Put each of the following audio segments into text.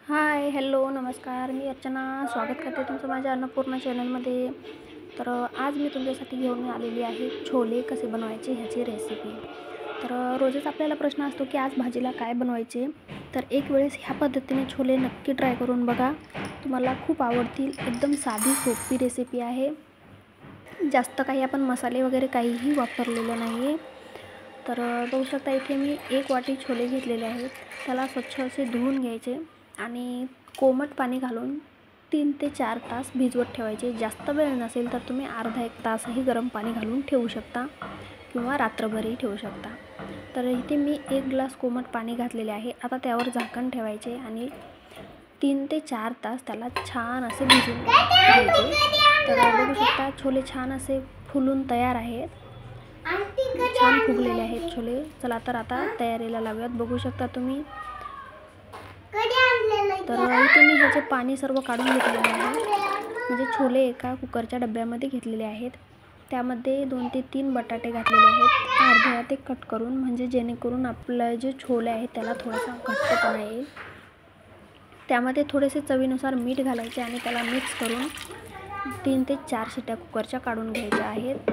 हाय, hello, नमस्कार. मी अर्चना स्वागत करते तुमचं माझ्या अन्नपूर्णा चॅनलमध्ये. तर आज मी तुमच्यासाठी घेऊन आलेली आहे छोले कसे बनवायचे ह्याची रेसिपी. तर रोजच आपल्याला प्रश्न असतो की आज भाजीला काय बनवायचे. तर एक वेळेस ह्या पद्धतीने छोले नक्की ट्राय करून बघा, तुम्हाला खूप आवडतील. एकदम साधी सोपी रेसिपी आहे. जास्त काही आपण मसाले वगैरे काहीही वापरलेलं नाही आहे. तर बघू शकता इथे मी 1 वाटी छोले घेतलेले आहेत. त्याला स्वच्छ असे धुवून घ्यायचे आणि कोमट पाणी घालून 3 ते 4 तास भिजवत ठेवायचे. जास्त वेळ नसेल तर तुम्ही अर्धा 1 तासही गरम पाणी घालून ठेवू शकता किंवा रात्रभरही ठेवू शकता. तर इथे मी 1 ग्लास कोमट पाणी घातलेले आहे. आता त्यावर झाकण ठेवायचे आणि 3 ते 4 तास त्याला छान असे भिजवून घ्यायचे. तर बघू शकता छोले छान असे फुलून तयार आहेत. छान फुगलेले आहेत छोले. चला तर आता तयारीला लावूयात. बघू शकता तुम्ही. तर इथे मी ह्याचे पाणी सर्व काढून घेतलेले आहे. म्हणजे छोले एका कुकरच्या डब्यामध्ये घेतलेले आहेत. त्यामध्ये 2 ते 3 बटाटे घातलेले आहेत. अर्ध्या ते कट करून, म्हणजे जेणेकरून आपलं जे छोले आहेत त्याला थोडासा घट्टपणा येईल. त्यामध्ये थोडेसे चवीनुसार मीठ घालायचे आणि त्याला मिक्स करून 3 ते 4 शिट्ट्या कुकरच्या काढून घ्यायच्या आहेत.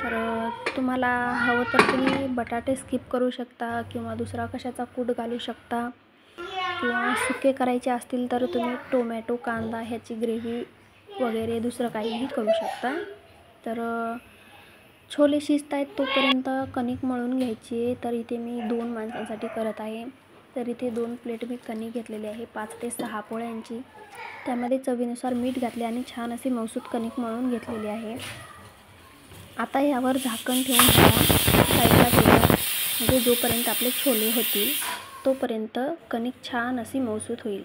तर तुम्हाला हवं तर तुम्ही बटाटे स्किप करू शकता किंवा दुसरा कशाचा कूट घालू शकता किंवा सुके करायचे असतील तर तुम्ही टोमॅटो, कांदा ह्याची ग्रेव्ही वगैरे दुसरं काहीही करू शकता. तर छोले शिजत आहेत तोपर्यंत कणिक मळून घ्यायची आहे. तर इथे मी 2 माणसांसाठी करत आहे. तर इथे 2 प्लेट मी कणिक घेतलेली आहे 5 ते 6 पोळ्यांची. त्यामध्ये चवीनुसार मीठ घातले आणि छान अशी मऊसूत कणिक मळून घेतलेली आहे. आता यावर झाकण ठेवून साईडला ठेवा, म्हणजे जोपर्यंत आपले छोले होतील तोपर्यंत कणिक छान अशी मऊसूत होईल.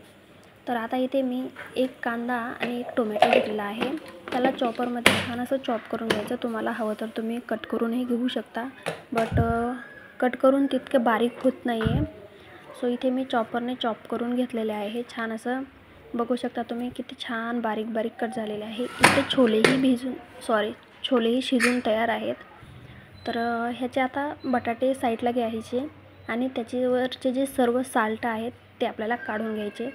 तर आता इथे मी 1 कांदा आणि 1 टोमॅटो घेतलेला आहे. त्याला चॉपरमध्ये छान असं चॉप करून घ्यायचं. तुम्हाला हवं तर तुम्ही कट करूनही घेऊ शकता, बट कट करून तितके बारीक होत नाही आहे. सो इथे मी चॉपरने चॉप करून घेतलेले आहे. छान असं बघू शकता तुम्ही किती छान बारीक बारीक कट झालेले आहे. इथे छोलेही शिजून तयार आहेत. तर ह्याचे आता बटाटे साईडला घ्यायचे आणि त्याच्यावरचे जे सर्व साल्ट आहेत ते आपल्याला काढून घ्यायचे.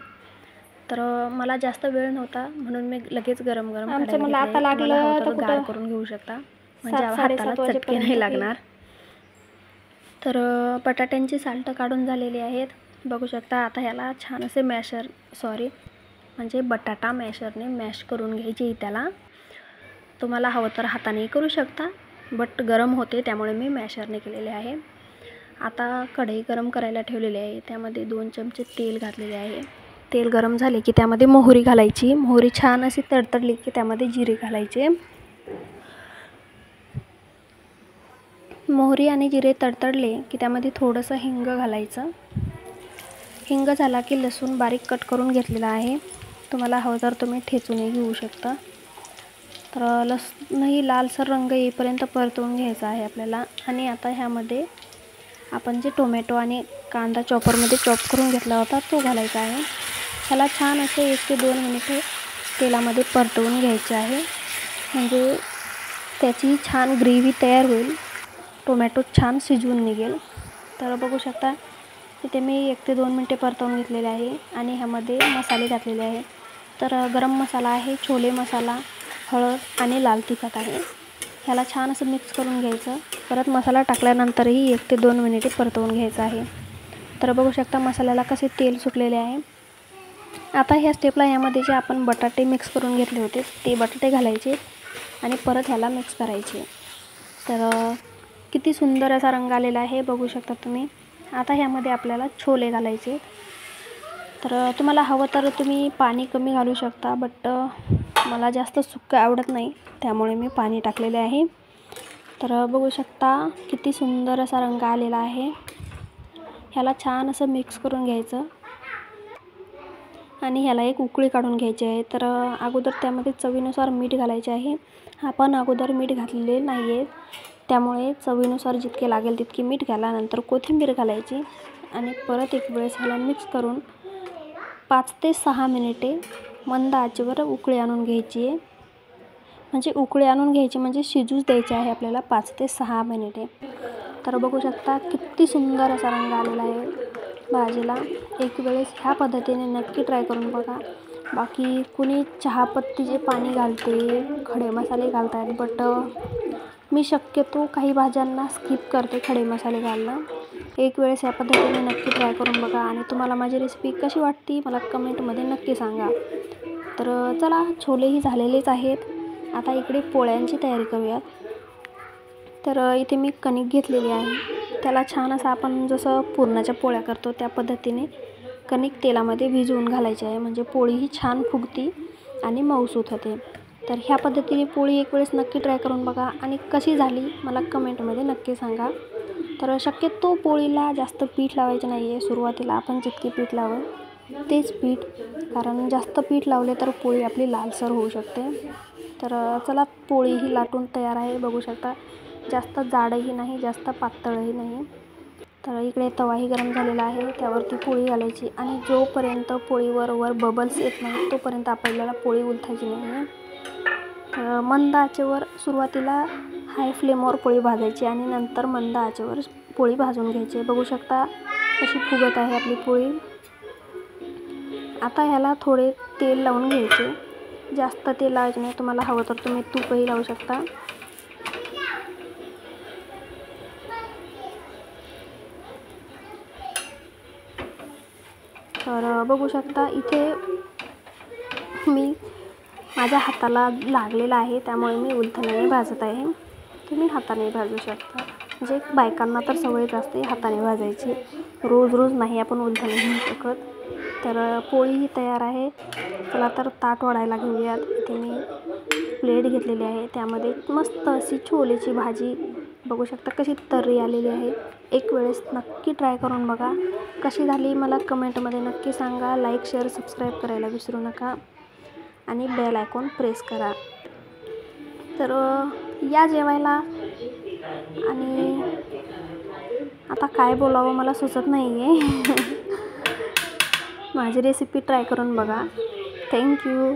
तर मला जास्त वेळ नव्हता म्हणून मी लगेच गरम मला आता लागलं तर गार करून घेऊ शकता, म्हणजे हाताला चटके नाही लागणार. तर बटाट्यांची साल्ट काढून झालेली आहेत. बघू शकता. आता ह्याला छान असे बटाटा मॅशरने मॅश करून घ्यायची. त्याला तुम्हाला हवं तर हातानेही करू शकता, बट गरम होते त्यामुळे मी मॅशरने केलेले आहे. आता कढई गरम करायला ठेवलेली आहे. त्यामध्ये 2 चमचे तेल घातलेले आहे. तेल गरम झाले की त्यामध्ये मोहरी घालायची. मोहरी छान अशी तडतडली की त्यामध्ये जिरे घालायचे. मोहरी आणि जिरे तडतडले की त्यामध्ये थोडंसं हिंग घालायचं. हिंग झाला की लसूण बारीक कट करून घेतलेला आहे. तुम्हाला हवं तर तुम्ही ठेचूनही घेऊ शकता. तर लसूणही लालसर रंग येईपर्यंत परतवून घ्यायचा आहे आपल्याला. आणि आता ह्यामध्ये आपण जे टोमॅटो आणि कांदा चॉपरमध्ये चॉप करून घेतला होता तो घालायचा आहे. ह्याला छान असे 1 ते 2 मिनिटे तेलामध्ये परतवून घ्यायचे आहे, म्हणजे त्याची छान ग्रेव्ही तयार होईल. टोमॅटो छान शिजवून निघेल. तर बघू शकता इथे मी 1 ते 2 मिनिटे परतवून घेतलेले आहे आणि ह्यामध्ये मसाले घातलेले आहे. तर गरम मसाला आहे, छोले मसाला, हळद आणि लाल तिखट आहे. ह्याला छान असं मिक्स करून घ्यायचं. परत मसाला टाकल्यानंतरही 1 ते 2 मिनिटे परतवून घ्यायचं आहे. तर बघू शकता मसाल्याला कसे तेल सुटलेले आहे. आता ह्या स्टेपला यामध्ये जे आपण बटाटे मिक्स करून घेतले होते ते बटाटे घालायचे आणि परत ह्याला मिक्स करायचे. तर किती सुंदर असा रंग आलेला आहे बघू शकता तुम्ही. आता ह्यामध्ये आपल्याला छोले घालायचे. तर तुम्हाला हवं तर तुम्ही पाणी कमी घालू शकता, बट मला जास्त सुक्कं आवडत नाही त्यामुळे मी पाणी टाकलेले आहे. तर बघू शकता किती सुंदर असा रंग आलेला आहे. ह्याला छान असं मिक्स करून घ्यायचं आणि ह्याला एक उकळी काढून घ्यायची आहे. तर अगोदर त्यामध्ये चवीनुसार मीठ घालायचे आहे. आपण अगोदर मीठ घातलेले नाही आहे त्यामुळे चवीनुसार जितके लागेल तितके मीठ घाला. नंतर कोथिंबीर घालायची आणि परत एक वेळेस ह्याला मिक्स करून 5 ते 6 मिनिटे मंद आचेवर उकळी आणून घ्यायची आहे. म्हणजे शिजूच द्यायचे आहे आपल्याला 5 ते 6 मिनिटे. तर बघू शकता किती सुंदर असा रंग आलेला आहे भाजीला. एक वेळेस ह्या पद्धतीने नक्की ट्राय करून बघा. बाकी कुणी चहापत्तीचे पाणी घालते, खडे मसाले घालतात, बट मी शक्यतो काही भाज्यांना स्किप करते खडे मसाले घालणं. एक वेळेस या पद्धतीने नक्की ट्राय करून बघा आणि तुम्हाला माझी रेसिपी कशी वाटते मला कमेंटमध्ये नक्की सांगा. तर चला, छोलेही झालेलेच आहेत. आता इकडे पोळ्यांची तयारी करूयात. तर इथे मी कणिक घेतलेली आहे. त्याला छान असं आपण जसं पुरणाच्या पोळ्या करतो त्या पद्धतीने कणिक तेलामध्ये भिजवून घालायची आहे, म्हणजे पोळीही छान फुगती आणि मऊसूत होते. तर ह्या पद्धतीने पोळी एक वेळेस नक्की ट्राय करून बघा आणि कशी झाली मला कमेंटमध्ये नक्की सांगा. तर शक्यतो पोळीला जास्त पीठ लावायचे नाही आहे. सुरुवातीला आपण जितके पीठ लावू तेच पीठ, कारण जास्त पीठ लावले तर पोळी आपली लालसर होऊ शकते. तर चला, पोळी ही लाटून तयार आहे, बघू शकता. जास्त जाडही नाही, जास्त पातळही नाही. तर इकडे तवाही गरम झालेला आहे, त्यावरती पोळी घालायची आणि जोपर्यंत पोळीवर बबल्स येत नाही तोपर्यंत आपल्याला पोळी उलथायची नाही आहे. तर मंद आचेवर सुरुवातीला हाय फ्लेमवर पोळी भाजायची आणि नंतर मंद आचेवर पोळी भाजून घ्यायची. बघू शकता कशी फुगत आहे आपली पोळी. आता ह्याला थोडे तेल लावून घ्यायचे, जास्त तेल लावायचे नाही. तुम्हाला हवं तर तुम्ही तूपही लावू शकता. तर बघू शकता इथे मी माझ्या हाताला लागलेला आहे, त्यामुळे मी उलथण्याने भाजत आहे. तुम्ही हाताने भाजू शकता, म्हणजे बायकांना तर सवयच असते हाताने भाजायची. रोज रोज नाही आपण उलथणे घेऊ शकत. तर पोळी ही तयार आहे. चला तर ताट वाढायला घेऊयात. इथे मी प्लेट घेतलेली आहे, त्यामध्ये मस्त अशी छोलेची भाजी बघू शकता कशी तर्री आलेली आहे. एक वेळेस नक्की ट्राय करून बघा. कशी झाली मला कमेंटमध्ये नक्की सांगा. लाईक, शेअर, सबस्क्राईब करायला विसरू नका आणि बेल आयकॉन प्रेस करा. तर या जेवायला. आणि आता काय बोलावं मला सुचत नाही आहे. माझी रेसिपी ट्राय करून बघा. थँक्यू.